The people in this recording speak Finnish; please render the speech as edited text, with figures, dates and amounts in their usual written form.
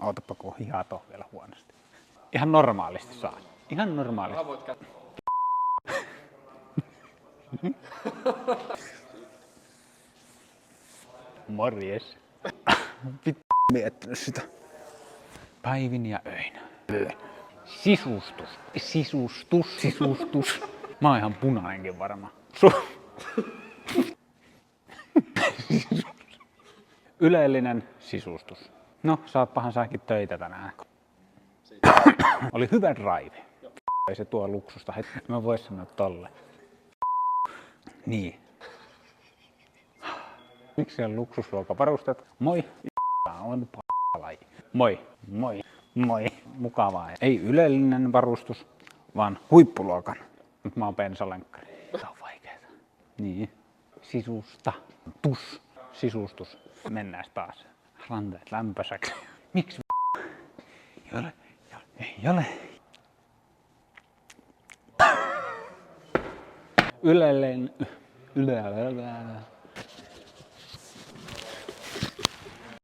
Ootapa kun hihat on vielä huonosti. Ihan normaalisti saa. Ihan normaalisti. Morjes. Vittu miettinyt sitä. Päivin ja öinä. Sisustus. Mä oon ihan punainenkin varmaan. Ylellinen sisustus. No, saatpahan säkin töitä tänään. Oli hyvä drive. Ei se tuo luksusta. Mä vois sanoa tolle. Niin. Miksi on luksusruokavarusteet? Moi. On laji. Moi. Mukavaa. Ei ylellinen varustus, vaan huippuluokan. Nyt mä oon bensalenkkari. Tää on vaikeeta. Niin. Sisustus. Mennään taas. Ranteet lämpöisäksi. Miksi ei ole. Ylellinen.